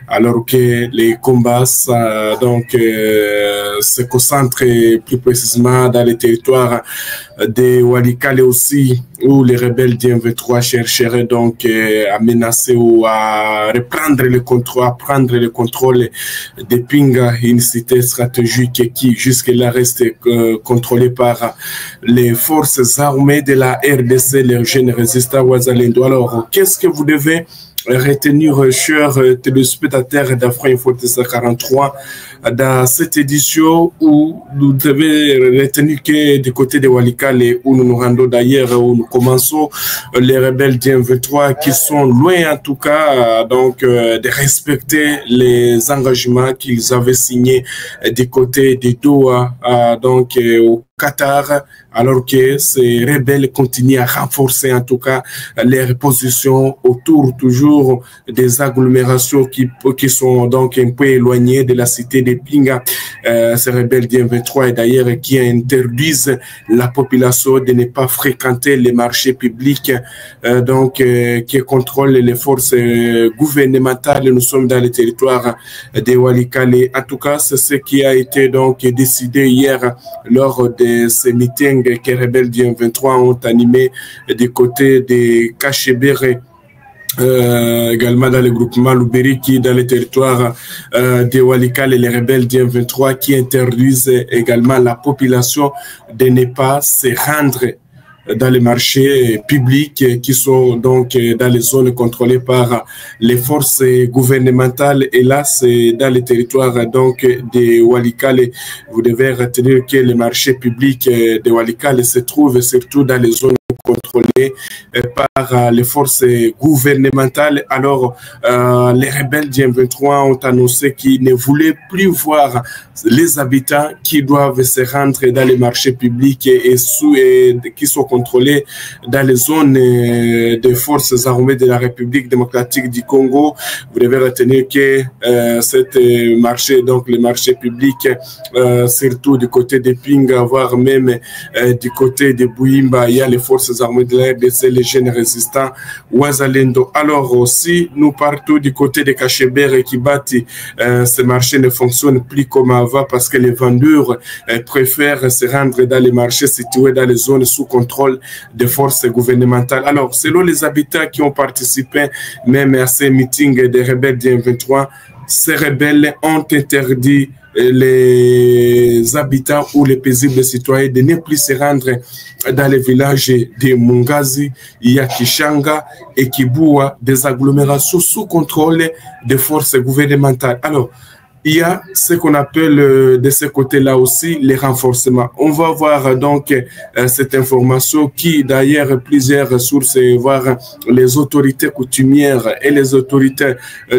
alors que les combats se concentrent plus précisément dans les territoires de Walikale aussi, où les rebelles du M23 chercheraient donc à menacer ou à reprendre le contrôle, à prendre le contrôle de Pinga, une cité stratégique qui jusque-là reste contrôlée par les forces armées de la RDC, les jeunes résistants Wazalendo. Alors, qu'est-ce que vous devez retenir, chers téléspectateurs d'Afrique Info 43, dans cette édition où nous devons retenir que du côté de Walikale, où nous nous rendons d'ailleurs, où nous commençons, les rebelles du M23 qui sont loin en tout cas donc de respecter les engagements qu'ils avaient signés du côté de Doha, donc au Qatar, alors que ces rebelles continuent à renforcer en tout cas leurs positions autour toujours des agglomérations qui sont donc un peu éloignées de la cité de Pinga. Ces rebelles du M23 et d'ailleurs qui interdisent la population de ne pas fréquenter les marchés publics, qui contrôlent les forces gouvernementales. Nous sommes dans le territoire de Walikale. En tout cas, c'est ce qui a été donc décidé hier lors de ces meetings que les rebelles du M23 ont animés du côté de Kachebere, également dans le groupement Louberi, qui dans le territoire de Walikale, les rebelles du M23 qui interdisent également la population de ne pas se rendre dans les marchés publics qui sont donc dans les zones contrôlées par les forces gouvernementales. Et là, c'est dans les territoires donc de Walikale. Vous devez retenir que les marchés publics de Walikale se trouvent surtout dans les zones contrôlées par les forces gouvernementales. Alors, les rebelles du M23 ont annoncé qu'ils ne voulaient plus voir les habitants qui doivent se rendre dans les marchés publics et qui sont contrôlés dans les zones des forces armées de la République démocratique du Congo. Vous devez retenir que les marchés publics, surtout du côté de Pinga, voire même du côté de Bouimba, il y a les forces armées de la RDC, les jeunes résistants Wazalendo. Alors aussi, nous partons du côté de Kachebere et Kibati. Ces marchés ne fonctionnent plus comme avant parce que les vendeurs préfèrent se rendre dans les marchés situés dans les zones sous contrôle des forces gouvernementales. Alors, selon les habitants qui ont participé même à ces meetings des rebelles du M23, ces rebelles ont interdit les habitants ou les paisibles citoyens de ne plus se rendre dans les villages de Mungazi, Yakishanga et Kibua, des agglomérations sous contrôle des forces gouvernementales. Alors, il y a ce qu'on appelle de ce côté-là aussi les renforcements. On va voir donc cette information qui d'ailleurs plusieurs sources, voire les autorités coutumières et les autorités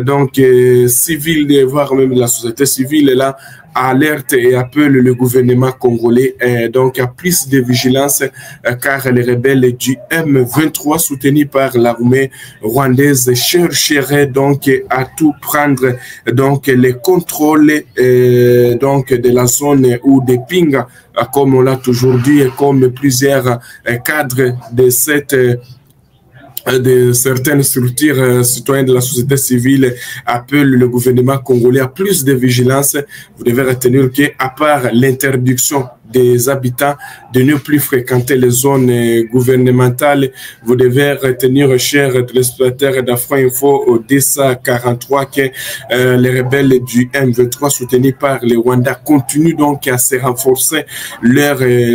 donc civiles, voire même la société civile là, alerte et appelle le gouvernement congolais donc à plus de vigilance car les rebelles du M23 soutenus par l'armée rwandaise chercheraient donc à tout prendre donc les contrôles donc de la zone ou des Pinga, comme on l'a toujours dit, et comme plusieurs cadres de certaines structures citoyennes de la société civile appellent le gouvernement congolais à plus de vigilance. Vous devez retenir qu'à part l'interdiction des habitants de ne plus fréquenter les zones gouvernementales, vous devez retenir, chers téléspectateurs d'Afrique Info au 243, que les rebelles du M23 soutenus par le Rwanda continuent donc à se renforcer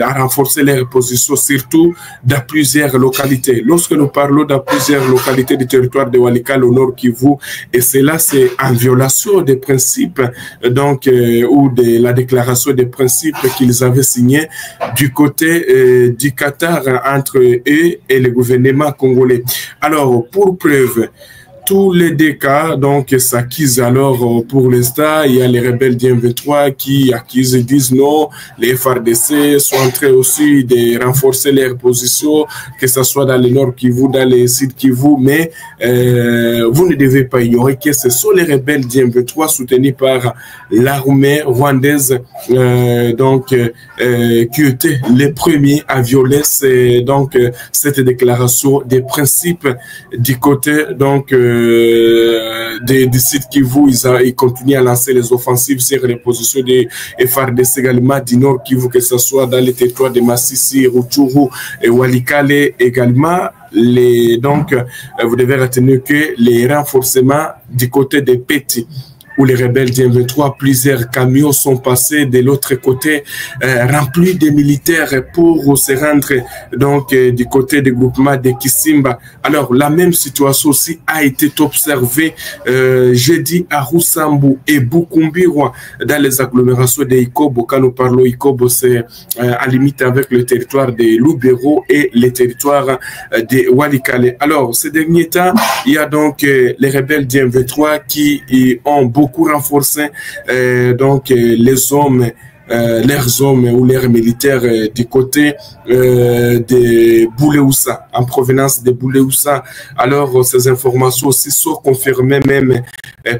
à renforcer leur position, surtout dans plusieurs localités. Lorsque nous parlons dans plusieurs localités du territoire de Walikale au nord Kivu, et cela c'est en violation des principes donc ou de la déclaration des principes qu'ils avaient signé du côté du Qatar entre eux et le gouvernement congolais. Alors, pour preuve, tous les deux cas donc s'accusent. Alors pour l'instant, il y a les rebelles du M23 qui accusent et disent non, les FARDC sont en train aussi de renforcer leurs positions, que ce soit dans le nord Kivu, dans les sud Kivu, mais vous ne devez pas ignorer que ce sont les rebelles du M23 soutenus par l'armée rwandaise qui étaient les premiers à violer cette déclaration des principes du côté donc des sites Kivu, ils continuent à lancer les offensives sur les positions des FARDC également du Nord Kivu, que ce soit dans les territoires de Massissi, Rutshuru et Walikale également. Donc, vous devez retenir que les renforcements du côté des Petits, où les rebelles du M23, plusieurs camions sont passés de l'autre côté, remplis de militaires pour se rendre donc du côté du groupement de Kisimba. Alors, la même situation aussi a été observée jeudi à Roussambu et Bukumbirwa dans les agglomérations de Ikobo. Quand nous parlons Ikobo, c'est à limite avec le territoire de Lubero et le territoire de Walikale. Alors, ces derniers temps, il y a donc les rebelles du M23 qui ont beaucoup renforcé donc les hommes, leurs hommes ou leurs militaires du côté de Bouléoussa, en provenance de Bouléoussa. Alors, ces informations aussi sont confirmées même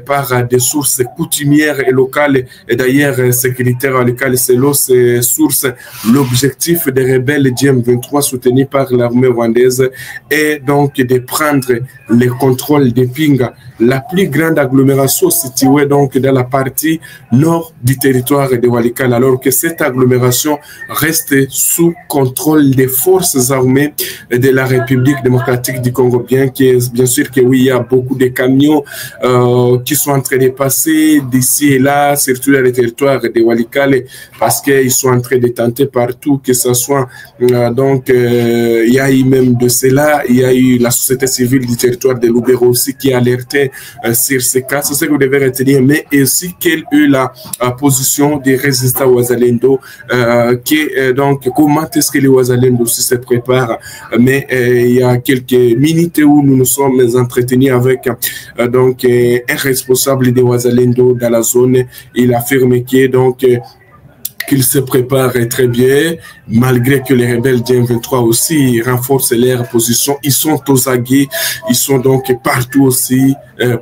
par des sources coutumières et locales, et d'ailleurs sécuritaires locales. Selon ces sources, l'objectif des rebelles du M23 soutenus par l'armée rwandaise est donc de prendre le contrôle de Pinga, la plus grande agglomération située donc dans la partie nord du territoire de Walikale, alors que cette agglomération reste sous contrôle des forces armées de la République démocratique du Congo. Bien sûr que oui, il y a beaucoup de camions qui sont en train de passer d'ici et là, surtout dans les territoires de Walikale, parce qu'ils sont en train de tenter partout, que ce soit donc il y a eu même de cela, il y a eu la société civile du territoire de Lubero aussi qui a alerté sur ces cas. C'est ce que vous devez retenir, mais aussi quelle est la position des résistants Wazalendo, donc comment est-ce que les Wazalendo aussi se préparent. Mais il y a quelques minutes où nous nous sommes entretenus avec donc un responsable des Wazalendo dans la zone. Il affirme que donc qu'ils se préparent très bien, malgré que les rebelles du M23 aussi renforcent leur position. Ils sont aux aguets, ils sont donc partout aussi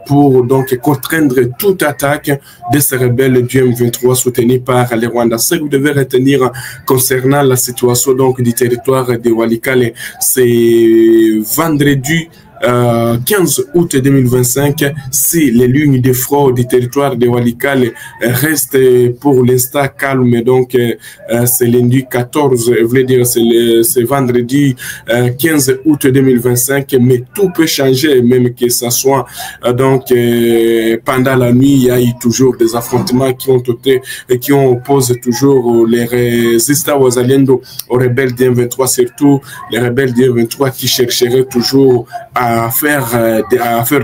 pour donc contraindre toute attaque de ces rebelles du M23 soutenus par les Rwandais. Ce que vous devez retenir concernant la situation donc du territoire de Walikale, c'est vendredi 15 août 2025, si les lignes de front du territoire de Walikale restent pour l'instant calmes, donc c'est lundi 14, je voulais dire c'est vendredi 15 août 2025, mais tout peut changer, même que ce soit donc pendant la nuit, il y a eu toujours des affrontements qui ont opposé toujours les résistants Wazalendo aux rebelles du M23, surtout les rebelles du M23 qui chercheraient toujours à faire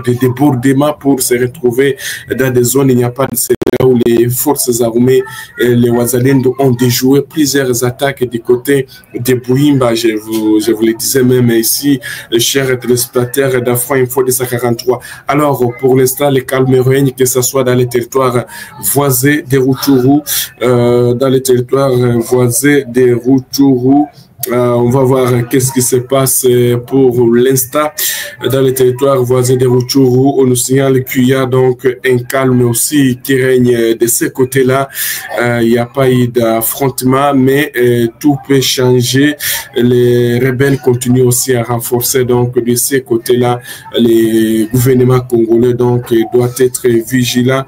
des débordements pour se retrouver dans des zones où il n'y a pas de sécurité, où les forces armées, les Wazalendo ont déjoué plusieurs attaques du côté de Bouimba. Je vous le disais même ici, chers téléspectateurs d'Afro Info 243. Alors, pour l'instant, le calme règne, que ce soit dans les territoires voisins de Rutshuru, on va voir qu'est-ce qui se passe pour l'instant dans les territoires voisins de Rutshuru. On nous signale qu'il y a donc un calme aussi qui règne de ce côté-là. Il n'y a pas eu d'affrontement, mais tout peut changer. Les rebelles continuent aussi à renforcer donc de ce côté-là. Les gouvernements congolais donc doivent être vigilants.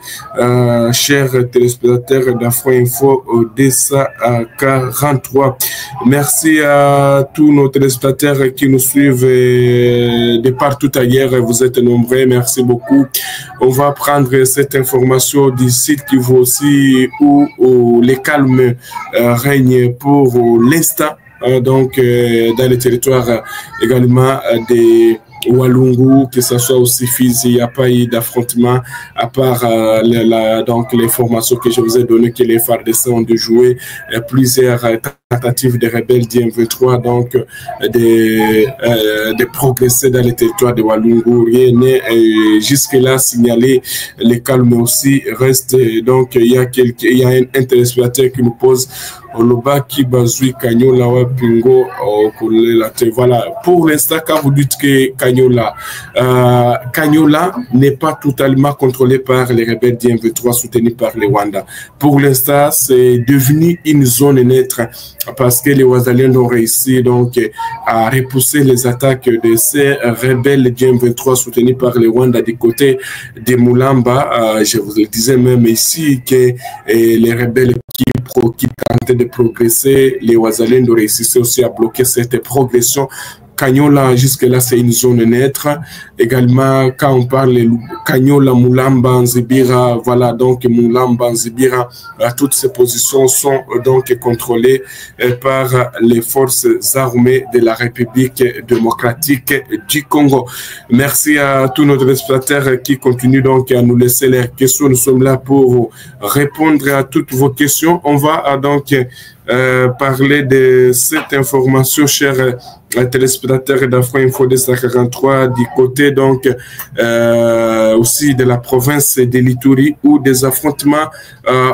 Chers téléspectateurs d'Afro Info 243, merci à tous nos téléspectateurs qui nous suivent de partout ailleurs. Vous êtes nombreux, merci beaucoup. On va prendre cette information du site qui vaut aussi où les calmes règnent pour l'instant. Donc, dans les territoires également des Walungu, que ce soit aussi Fizi, il n'y a pas eu d'affrontement à part donc les formations que je vous ai données, que les FARDC ont de jouer plusieurs tentatives des rebelles du M23, donc de progresser dans les territoires de Walungu. Rien n'est jusque-là signalé. Les calmes aussi restent. Donc, il y a un téléspectateur qui nous pose Oloba qui bazui Kanyola wa Pingo voilà. Pour l'instant, quand vous dites que Kanyola n'est pas totalement contrôlé par les rebelles du M23 soutenus par les Rwandais. Pour l'instant, c'est devenu une zone neutre parce que les Wazalendo ont réussi donc à repousser les attaques de ces rebelles du M23 soutenus par les Rwandais du côté de Mulamba. Je vous le disais même ici que les rebelles qui tentaient de progresser, les Wazalendo réussissaient aussi à bloquer cette progression. Kanyola, jusque-là, c'est une zone neutre. Également, quand on parle de Kanyola, Mulamba, Nzibira, voilà, donc Mulamba, Nzibira, toutes ces positions sont donc contrôlées par les forces armées de la République démocratique du Congo. Merci à tous nos téléspectateurs qui continuent donc à nous laisser leurs questions. Nous sommes là pour répondre à toutes vos questions. On va donc parler de cette information, chers téléspectateurs d'Afro Info 243, du côté donc aussi de la province de l'Ituri, où des affrontements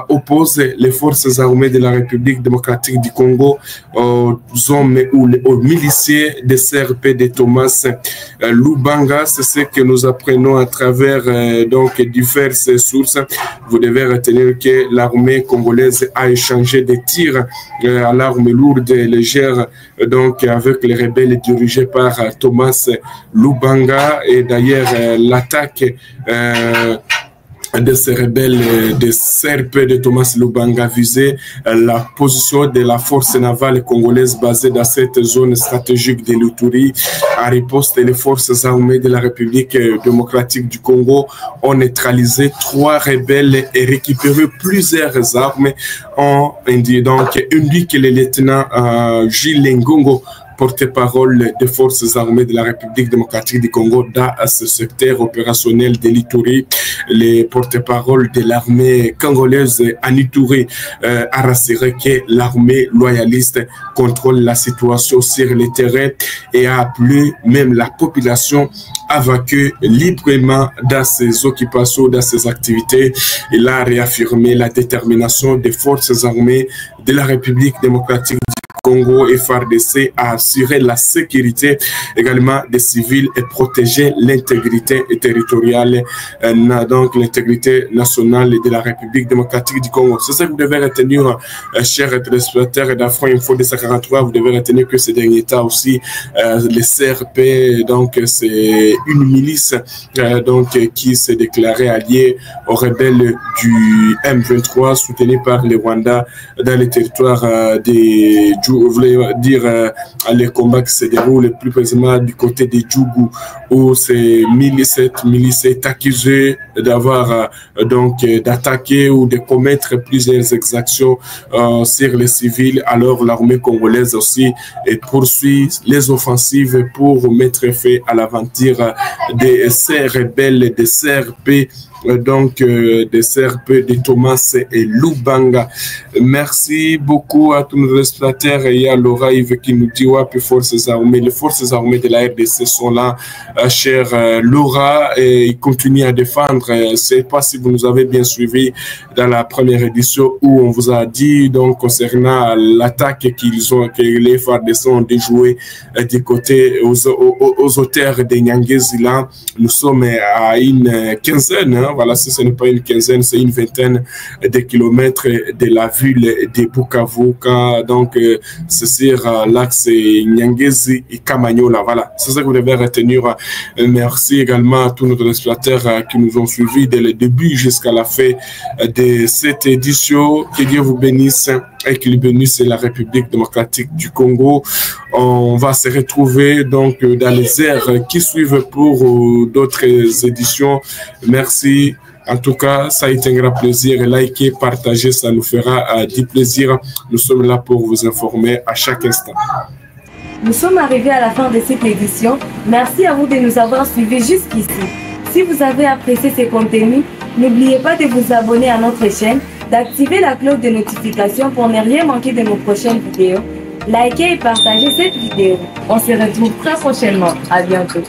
opposent les forces armées de la République démocratique du Congo aux hommes ou aux miliciens des CRP de Thomas Lubanga. C'est ce que nous apprenons à travers donc diverses sources. Vous devez retenir que l'armée congolaise a échangé des tirs à l'arme lourde et légère donc avec les rebelles dirigés par Thomas Lubanga. Et d'ailleurs l'attaque de ces rebelles de CRP de Thomas Lubanga visait la position de la force navale congolaise basée dans cette zone stratégique de l'Ituri. À riposte, les forces armées de la République démocratique du Congo ont neutralisé 3 rebelles et récupéré plusieurs armes. On donc indique le lieutenant Gilles Ngongo, porte-parole des forces armées de la République démocratique du Congo dans ce secteur opérationnel de l'Ituri. Les porte-parole de l'armée congolaise en Ituri a rassuré que l'armée loyaliste contrôle la situation sur le terrain et a appelé même la population à vainquer librement dans ses occupations, dans ses activités. Il a réaffirmé la détermination des forces armées de la République démocratique Congo et FARDC à assurer la sécurité également des civils et protéger l'intégrité territoriale, donc l'intégrité nationale de la République démocratique du Congo. C'est ça que vous devez retenir, chers téléspectateurs d'Afro Info 243. Vous devez retenir que ces derniers temps aussi, les CRP, donc c'est une milice donc qui s'est déclarée alliée aux rebelles du M23 soutenus par les Rwandais dans les territoires des vous voulez dire les combats qui se déroulent plus précisément du côté de Djougou, où cette milice est accusée d'avoir donc d'attaquer ou de commettre plusieurs exactions sur les civils. Alors l'armée congolaise aussi poursuit les offensives pour mettre fin à l'aventure de ces rebelles de CRP, donc des CRP de Thomas et Lubanga. Merci beaucoup à tous nos téléspectateurs. Il y a Laura Yves qui nous dit ouais, puis forces armées, les forces armées de la RDC sont là, chère Laura, et ils continuent à défendre. Je ne sais pas si vous nous avez bien suivi dans la première édition où on vous a dit donc concernant l'attaque que les FARDC ont déjoué du côté aux auteurs de Nyangezi là. Nous sommes à une quinzaine, hein, voilà, si ce n'est pas une quinzaine, c'est une vingtaine de kilomètres de la ville de Bukavu, donc c'est sur l'axe Nyangezi et Kamanyola. Voilà, c'est ça que vous devez retenir. Merci également à tous nos téléspectateurs qui nous ont suivis dès le début jusqu'à la fin de cette édition. Que Dieu vous bénisse et qu'il bénisse la République démocratique du Congo. On va se retrouver donc dans les heures qui suivent pour d'autres éditions. Merci. En tout cas, ça a été un grand plaisir. Likez, partagez, ça nous fera du plaisir. Nous sommes là pour vous informer à chaque instant. Nous sommes arrivés à la fin de cette édition. Merci à vous de nous avoir suivis jusqu'ici. Si vous avez apprécié ces contenus, n'oubliez pas de vous abonner à notre chaîne, d'activer la cloche de notification pour ne rien manquer de nos prochaines vidéos. Likez et partagez cette vidéo. On se retrouve très prochainement. À bientôt.